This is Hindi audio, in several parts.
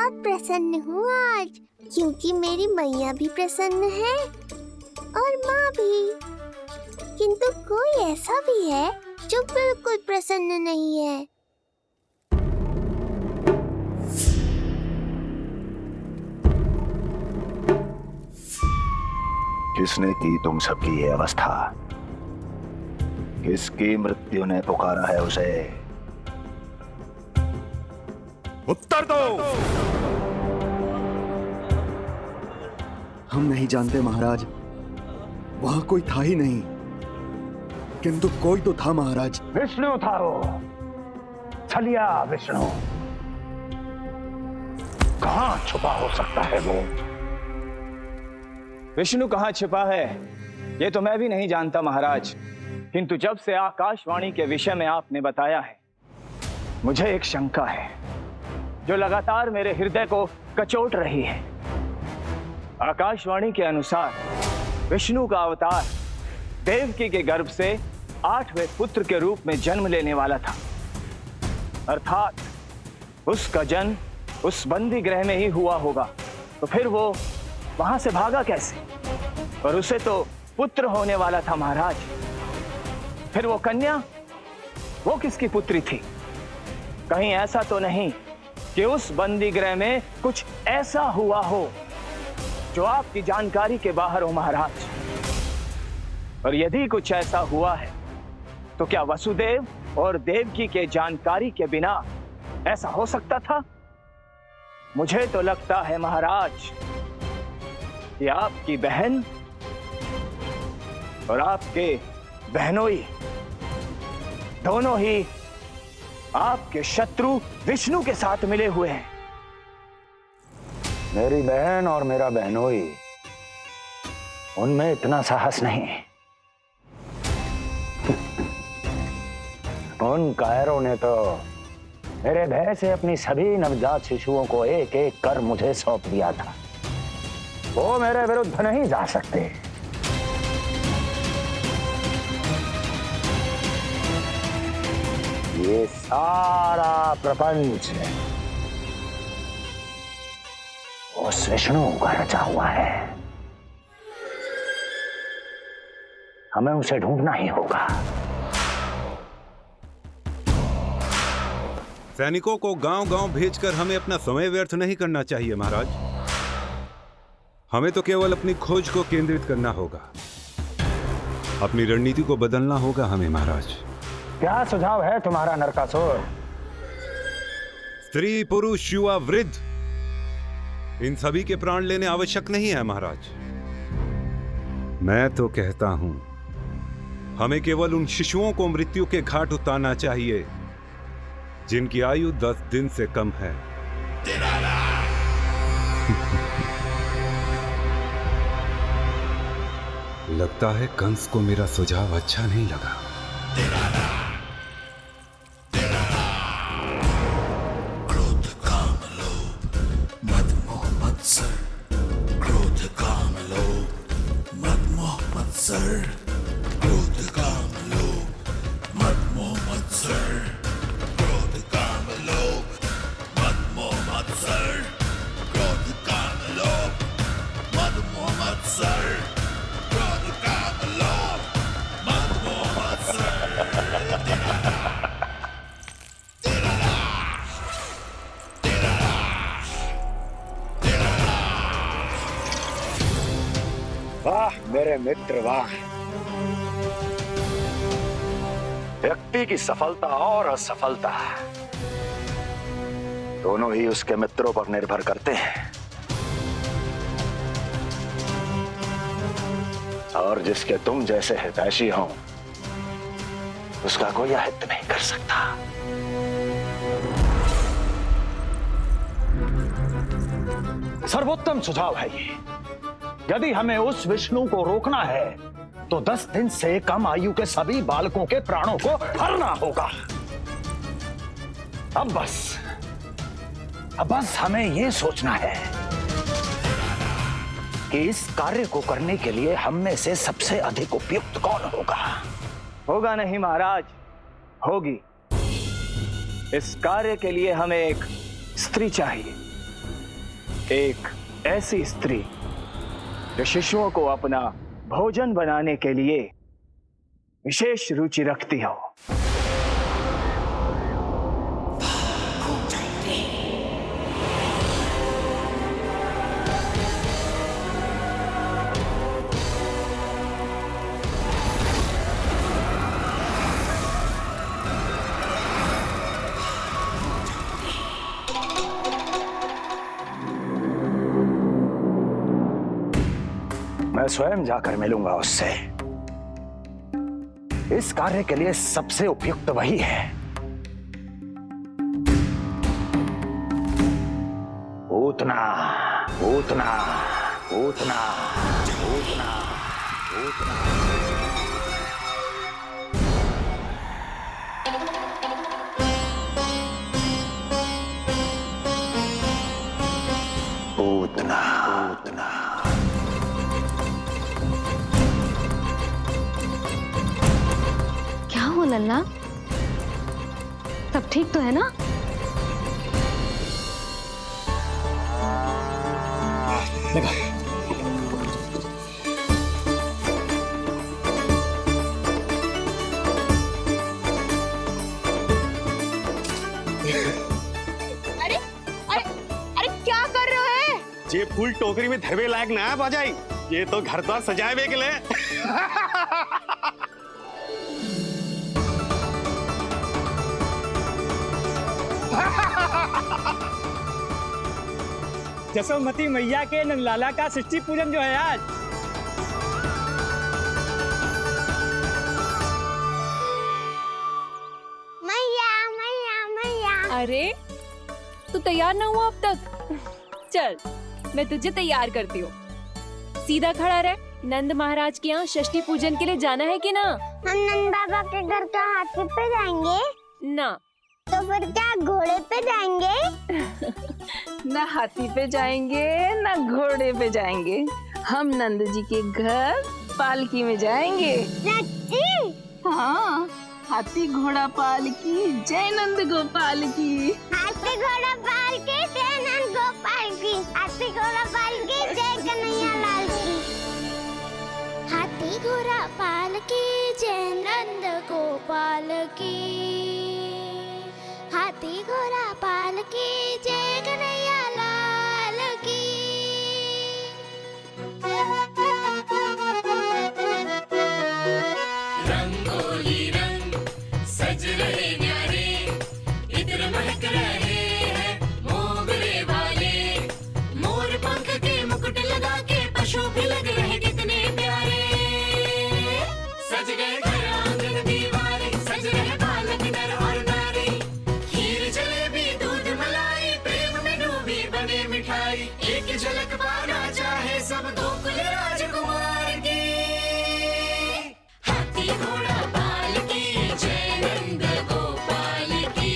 बहुत प्रसन्न हूँ आज, क्योंकि मेरी मैया भी प्रसन्न है और माँ भी। किंतु कोई ऐसा भी है जो बिल्कुल प्रसन्न नहीं है। किसने की तुम सबकी ये अवस्था? किसकी मृत्यु ने पुकारा है उसे? उत्तर दो। हम नहीं जानते महाराज, वहां कोई था ही नहीं, किंतु कोई तो था महाराज। विष्णु था वो, छलिया विष्णु। कहां छुपा हो सकता है वो? विष्णु कहाँ छिपा है ये तो मैं भी नहीं जानता महाराज, किंतु जब से आकाशवाणी के विषय में आपने बताया है, मुझे एक शंका है जो लगातार मेरे हृदय को कचोट रही है। आकाशवाणी के अनुसार विष्णु का अवतार देवकी के गर्भ से 8वें पुत्र के रूप में जन्म लेने वाला था, अर्थात उसका जन्म उस बंदी गृह में ही हुआ होगा। तो फिर वो वहां से भागा कैसे? और उसे तो पुत्र होने वाला था महाराज। फिर वो कन्या, वो किसकी पुत्री थी? कहीं ऐसा तो नहीं कि उस बंदी गृह में कुछ ऐसा हुआ हो जो आपकी जानकारी के बाहर हो महाराज? और यदि कुछ ऐसा हुआ है तो क्या वसुदेव और देवकी के जानकारी के बिना ऐसा हो सकता था? मुझे तो लगता है महाराज कि आपकी बहन और आपके बहनोई दोनों ही आपके शत्रु विष्णु के साथ मिले हुए हैं। मेरी बहन और मेरा बहनोई, उनमें इतना साहस नहीं। उन कायरों ने तो मेरे भय से अपनी सभी नवजात शिशुओं को एक एक कर मुझे सौंप दिया था। वो मेरे विरुद्ध नहीं जा सकते। ये सारा प्रपंच उस विष्णु का रचा हुआ है। हमें उसे ढूंढना ही होगा। सैनिकों को गांव-गांव भेजकर हमें अपना समय व्यर्थ नहीं करना चाहिए महाराज। हमें तो केवल अपनी खोज को केंद्रित करना होगा। अपनी रणनीति को बदलना होगा हमें महाराज। क्या सुझाव है तुम्हारा नरकासुर? स्त्री, पुरुष, युवा, वृद्ध, इन सभी के प्राण लेने आवश्यक नहीं है महाराज। मैं तो कहता हूं हमें केवल उन शिशुओं को मृत्यु के घाट उतारना चाहिए जिनकी आयु 10 दिन से कम है। लगता है कंस को मेरा सुझाव अच्छा नहीं लगा। क्रोध काम लोभ मद मोह मत्सर, क्रोध काम लोभ मद मोह मत्सर, क्रोध काम लोभ मद मोह मत्सर, क्रोध काम लोभ मद मोह मत्सर, क्रोध काम लोभ मद मोह मत्सर, क्रोध काम लोभ मद मोह मत्सर। वाह मेरे मित्र वाह। व्यक्ति की सफलता और असफलता दोनों ही उसके मित्रों पर निर्भर करते हैं, और जिसके तुम जैसे हितैषी हो उसका कोई अहित नहीं कर सकता। सर्वोत्तम सुझाव है ये। यदि हमें उस विष्णु को रोकना है तो 10 दिन से कम आयु के सभी बालकों के प्राणों को हरना होगा। अब बस हमें ये सोचना है कि इस कार्य को करने के लिए हम में से सबसे अधिक उपयुक्त कौन होगा। होगा नहीं महाराज, होगी। इस कार्य के लिए हमें एक स्त्री चाहिए, एक ऐसी स्त्री जो शिशुओं को अपना भोजन बनाने के लिए विशेष रुचि रखती हो। मैं स्वयं जाकर मिलूंगा उससे। इस कार्य के लिए सबसे उपयुक्त वही है। पूतना, पूतना, पूतना, पूतना, पूतना। पूतना, पूतना। क्या हो लल्ला, सब ठीक तो है ना? अरे अरे अरे क्या कर रहे हो? ये फूल टोकरी में धरवे लायक ना है बाजाई, ये तो घर द्वार सजाए हुए के लिए। जसोमती मैया के नंदलाला का षष्ठी पूजन जो है आज। मैया मैया मैया। अरे तू तैयार ना हुआ अब तक? चल मैं तुझे तैयार करती हूँ। सीधा खड़ा रह। नंद महाराज के यहाँ षष्ठी पूजन के लिए जाना है कि ना? हम नंद बाबा के घर का हाथी पे जाएंगे ना। तो फिर क्या घोड़े पे जाएंगे? ना हाथी पे जाएंगे ना घोड़े पे जाएंगे, हम नंद जी के घर पालकी में जाएंगे। सच्ची? हाँ, हाथी घोड़ा पालकी जय नंद गोपाल की। हाथी घोड़ा पालकी जय नंद गोपाल की। हाथी घोड़ा पालकी जय कन्हैया लाल की। हाथी घोड़ा पालकी जय नंद गोपाल की। हाथी घोड़ा पालकी जय कन्हैया लाल की। रंगोली रंग सज रहे न्यारे, इत्र महक रहे हैं मोगरे वाले। मोर पंख के मुकुट लगा के पशु भी लग रहे कितने प्यारे। सज गए घर आंगन दीवारे, सज रहे बालक नर और नारी। खीर जलेबी दूध मलाई, प्रेम में डूबी बने मिठाई। एक झलक पाना चाहे सब गोकुल राजकुमार की। हाथी घोड़ा पालकी जय नंद गोपाल की।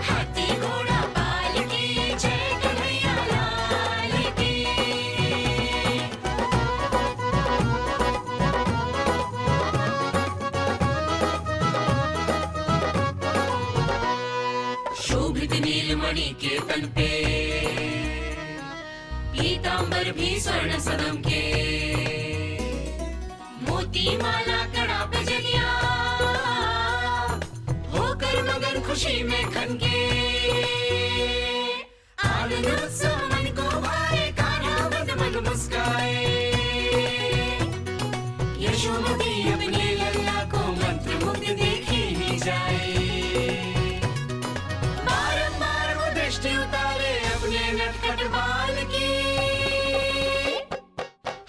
हाथी घोड़ा पालकी जय कन्हैया लाल की। शोभित नीलमणि के तन पे, पीतांबर भी स्वर्ण सदम के। मोती माला कड़ा पे जलिया, होकर मगन खुशी में खनके। आनंद उत्सव मन को भाए, कान्हा मन मन मुस्काए। यशोमती अपने लल्ला को मंत्र मुग्ध देखी ही जाए। बारंबार वो दृष्टि उतारे अपने नटखट बाल की।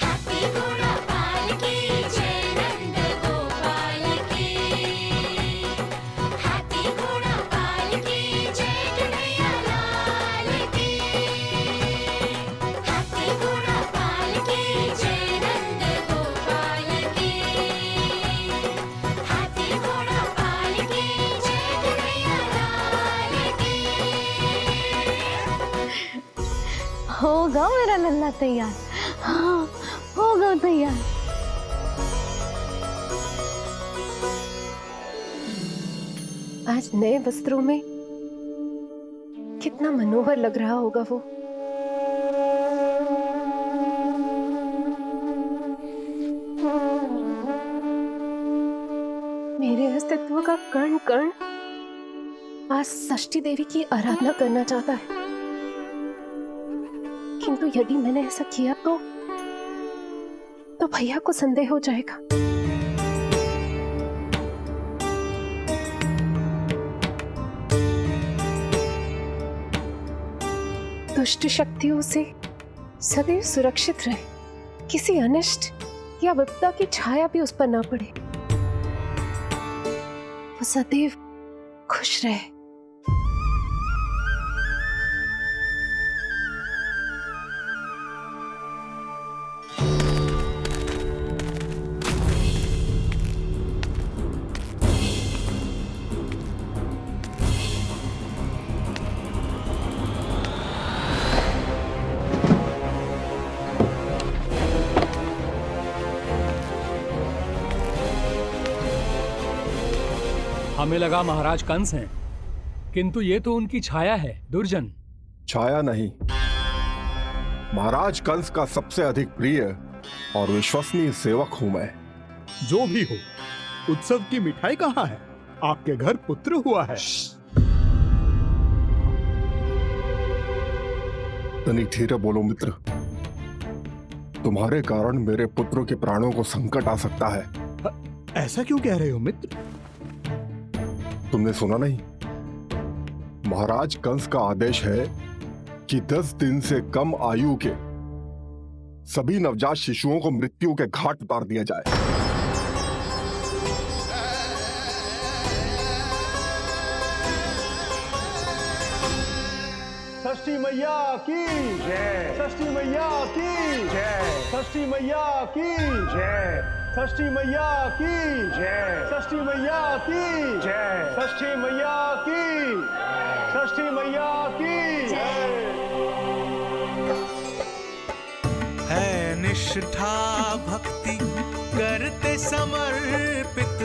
हाथी घोड़ा पालकी जय नंद गोपाल की। हाथी घोड़ा पालकी जय कन्हैया लाल की। हाथी घोड़ा पालकी जय नंद गोपाल की। हाथी घोड़ा पालकी जय कन्हैया लाल की। होगा मेरा लल्ला तैयार। हाँ होगा तैयार। आज नए वस्त्रों में कितना मनोहर लग रहा होगा वो। मेरे अस्तित्व का कण कण आज षष्ठी देवी की आराधना करना चाहता है, किंतु यदि मैंने ऐसा किया तो भैया को संदेह हो जाएगा। दुष्ट शक्तियों से सदैव सुरक्षित रहे, किसी अनिष्ट या विपदा की छाया भी उस पर ना पड़े, वो सदैव खुश रहे। हमें लगा महाराज कंस हैं, किंतु ये तो उनकी छाया है दुर्जन। छाया नहीं, महाराज कंस का सबसे अधिक प्रिय और विश्वसनीय सेवक हूं मैं। जो भी हो, उत्सव की मिठाई कहाँ है? आपके घर पुत्र हुआ है। तनिक धीरे बोलो मित्र, तुम्हारे कारण मेरे पुत्र के प्राणों को संकट आ सकता है। ऐसा क्यों कह रहे हो मित्र? तुमने सुना नहीं? महाराज कंस का आदेश है कि 10 दिन से कम आयु के सभी नवजात शिशुओं को मृत्यु के घाट उतार दिया जाए। षष्ठी मैया की जय, षष्ठी मैया की जय, षष्ठी मैया की जय, षष्ठी मैया की जय, षष्ठी मैया की जय, षष्ठी मैया की, षष्ठी मैया की जय। है निष्ठा भक्ति करते समर्पित,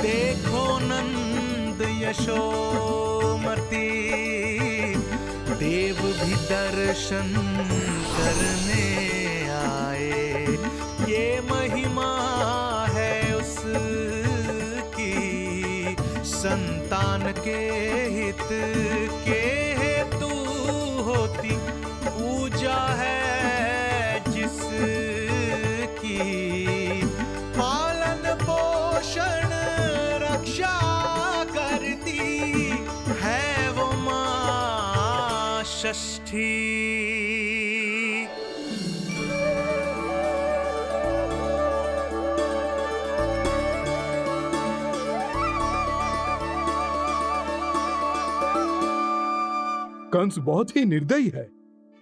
देखो नंद यशोमती, देव भी दर्शन करने आए। ये महिमा है उसकी, संतान के हित के हेतु होती पूजा है जिसकी, पालन पोषण रक्षा करती है वो मां षष्ठी। कंस बहुत ही निर्दयी है।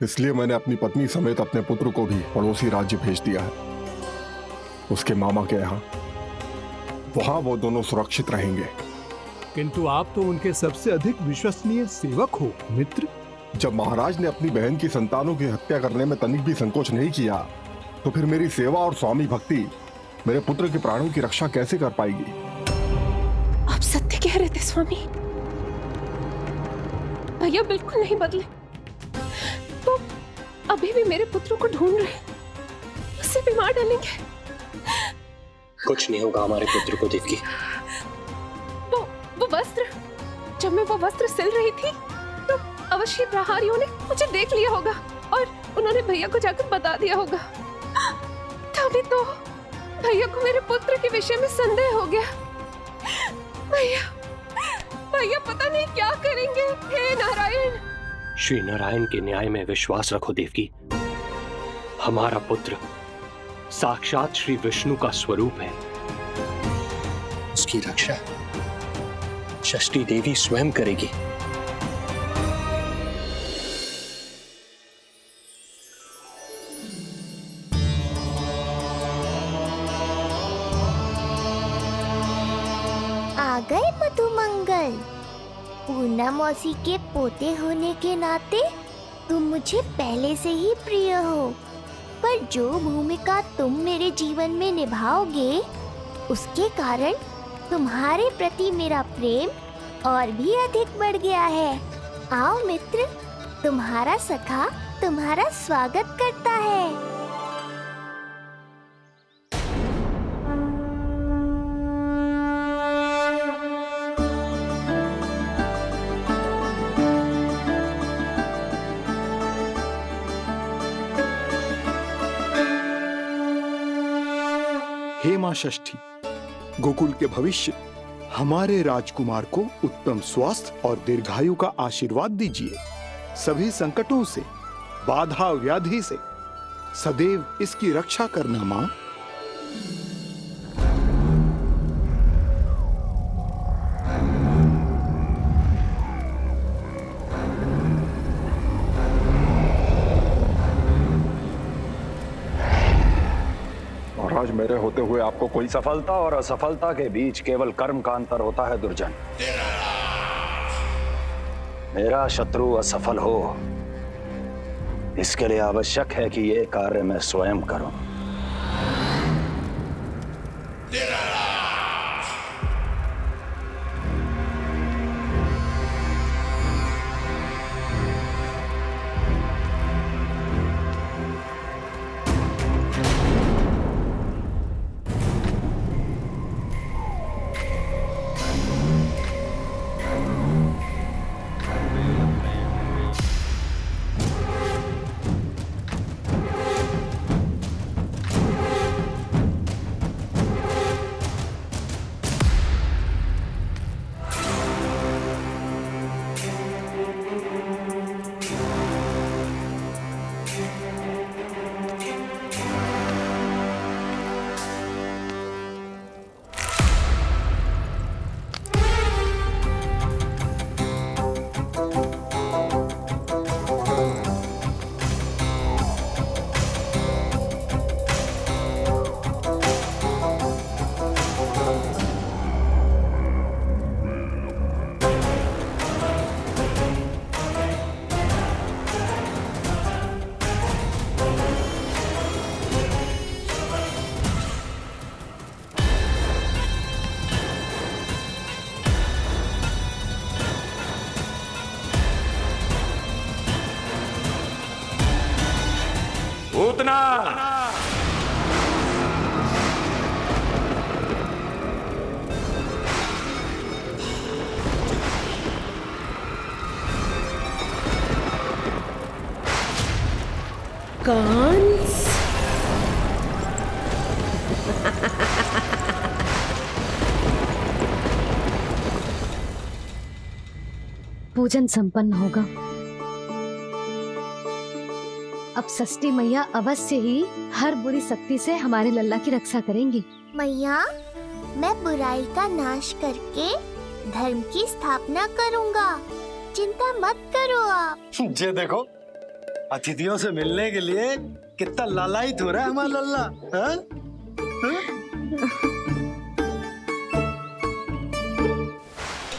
इसलिए मैंने अपनी पत्नी समेत अपने पुत्र को भी पड़ोसी राज्य भेज दिया है, उसके मामा के यहाँ। वहां वो दोनों सुरक्षित रहेंगे। किंतु आप तो उनके सबसे अधिक विश्वसनीय सेवक हो मित्र। जब महाराज ने अपनी बहन की संतानों की हत्या करने में तनिक भी संकोच नहीं किया, तो फिर मेरी सेवा और स्वामी भक्ति मेरे पुत्र के प्राणों की रक्षा कैसे कर पाएगी? आप सत्य कह रहे थे स्वामी। भैया बिल्कुल नहीं बदले, वो अभी भी मेरे पुत्र को ढूंढ रहे, उसे भी मार डालेंगे। कुछ नहीं होगा हमारे पुत्र को देवकी। वो वस्त्र, जब मैं वो वस्त्र सिल रही थी तो अवश्य प्रहारियों ने मुझे देख लिया होगा और उन्होंने भैया को जाकर बता दिया होगा। तभी तो भैया को मेरे पुत्र के विषय में संदेह हो गया। भैया पता नहीं क्या करेंगे। हे नारायण। श्री नारायण के न्याय में विश्वास रखो देवकी। हमारा पुत्र साक्षात श्री विष्णु का स्वरूप है। उसकी रक्षा षष्ठी देवी स्वयं करेगी। आ गए मधुमंगल। पूर्णा मौसी के पोते होने के नाते तुम मुझे पहले से ही प्रिय हो, पर जो भूमिका तुम मेरे जीवन में निभाओगे उसके कारण तुम्हारे प्रति मेरा प्रेम और भी अधिक बढ़ गया है। आओ मित्र, तुम्हारा सखा तुम्हारा स्वागत करता है। हे मां षष्ठी, गोकुल के भविष्य हमारे राजकुमार को उत्तम स्वास्थ्य और दीर्घायु का आशीर्वाद दीजिए। सभी संकटों से, बाधा व्याधि से सदैव इसकी रक्षा करना मां। महाराज, मेरे होते हुए आपको कोई सफलता और असफलता के बीच केवल कर्म का अंतर होता है दुर्जन। मेरा शत्रु असफल हो, इसके लिए आवश्यक है कि ये कार्य मैं स्वयं करूं। उतना कंस पूजन संपन्न होगा। अब षष्ठी मैया अवश्य ही हर बुरी शक्ति से हमारे लल्ला की रक्षा करेंगी। मैया, मैं बुराई का नाश करके धर्म की स्थापना करूंगा, चिंता मत करो आप। ये देखो, अतिथियों से मिलने के लिए कितना लालायित हो रहा है हमारा लल्ला। हाँ?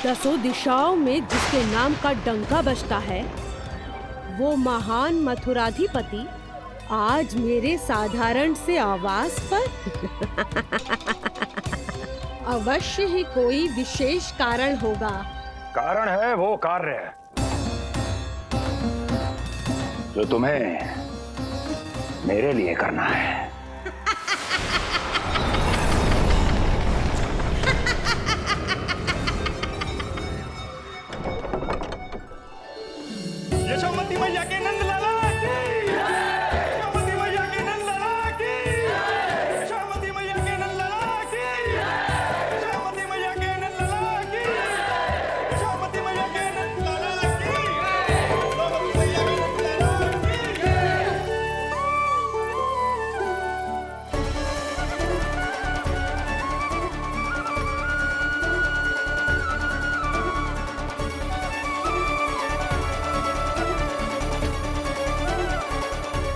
दसों दिशाओं में जिसके नाम का डंका बजता है, वो महान मथुराधिपति आज मेरे साधारण से आवास पर। अवश्य ही कोई विशेष कारण होगा। कारण है वो कार्य जो तुम्हें मेरे लिए करना है। यशोमती मैया के नंद लाला की, यशोमती मैया के नंद लाला की, यशोमती मैया के नंद लाला की, यशोमती मैया के नंद लाला की, यशोमती मैया के नंद लाला की, यशोमती मैया के नंद लाला की।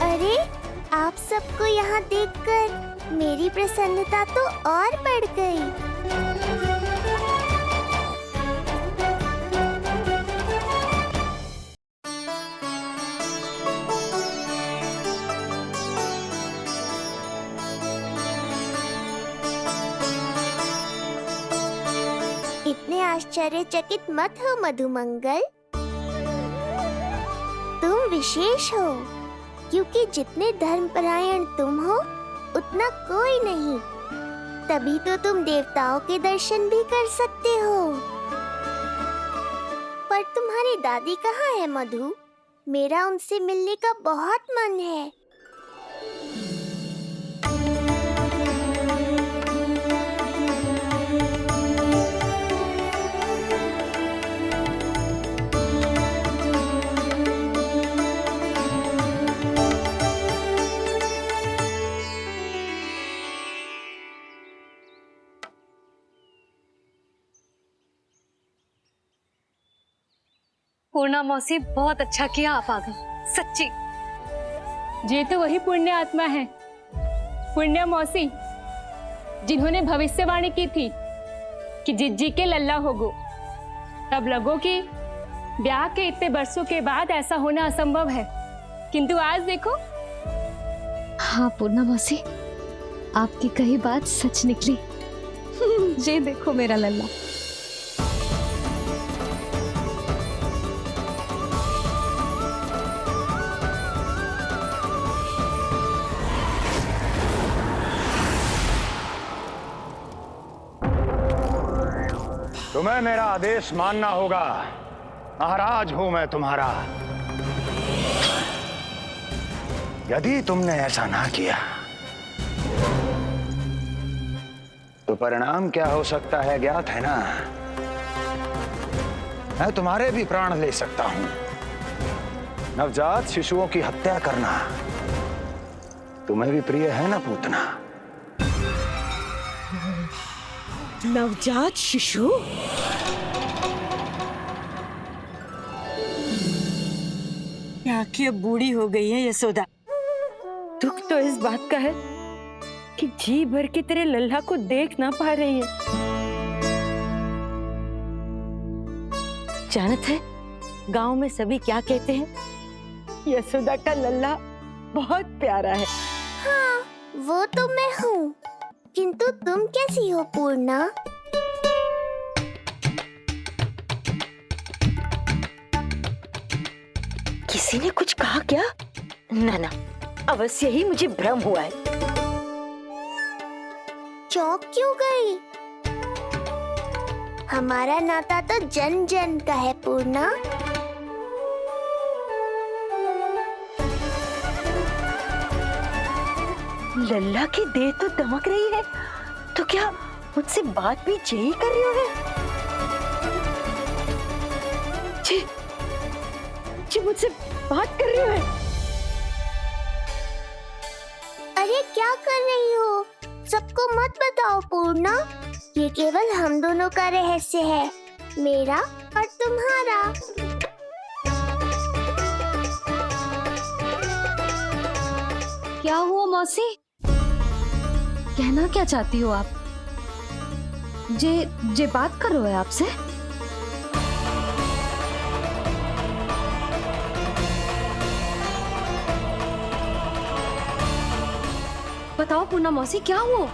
अरे, आप सबको यहाँ देखकर मेरी प्रसन्नता तो और बढ़ गई। इतने आश्चर्यचकित मत हो मधुमंगल। तुम विशेष हो, क्योंकि जितने धर्मपरायण तुम हो उतना कोई नहीं। तभी तो तुम देवताओं के दर्शन भी कर सकते हो। पर तुम्हारी दादी कहाँ है मधु? मेरा उनसे मिलने का बहुत मन है। पूर्णा मौसी, बहुत अच्छा किया आप आ गए, सच्ची। ये तो वही पुण्य आत्मा है, पुण्य मौसी, जिन्होंने भविष्यवाणी की थी कि जिज्जी के लल्ला होगो। तब लगो कि ब्याह के इतने बरसों के बाद ऐसा होना असंभव है, किंतु आज देखो। हाँ पूर्णा मौसी, आपकी कही बात सच निकली। ये देखो मेरा लल्ला। तुम्हें मेरा आदेश मानना होगा। महाराज हूं मैं तुम्हारा। यदि तुमने ऐसा ना किया तो परिणाम क्या हो सकता है ज्ञात है ना? मैं तुम्हारे भी प्राण ले सकता हूं। नवजात शिशुओं की हत्या करना तुम्हें भी प्रिय है ना पूतना? नवजात शिशु? क्या कि अब बूढ़ी हो गई है यशोदा। दुख तो इस बात का है कि जी भर के तेरे लल्ला को देख ना पा रही है। जानत है गांव में सभी क्या कहते हैं? यशोदा का लल्ला बहुत प्यारा है। हाँ, वो तो मैं हूँ, किंतु तुम कैसी हो पूर्णा? किसी ने कुछ कहा क्या? ना ना, अवश्य ही मुझे भ्रम हुआ है। चौंक क्यों गई? हमारा नाता तो जन जन का है पूर्णा। लल्ला की देह तो दमक रही है, तो क्या मुझसे बात भी यही कर रही हो? जी, जी मुझसे बात कर रही हो? अरे क्या कर रही हो? सबको मत बताओ पूर्णा, ये केवल हम दोनों का रहस्य है, मेरा और तुम्हारा। क्या हुआ मौसी? कहना क्या चाहती हो आप? जे बात कर रहे हो आपसे? बताओ पूर्णा मौसी, क्या हुआ?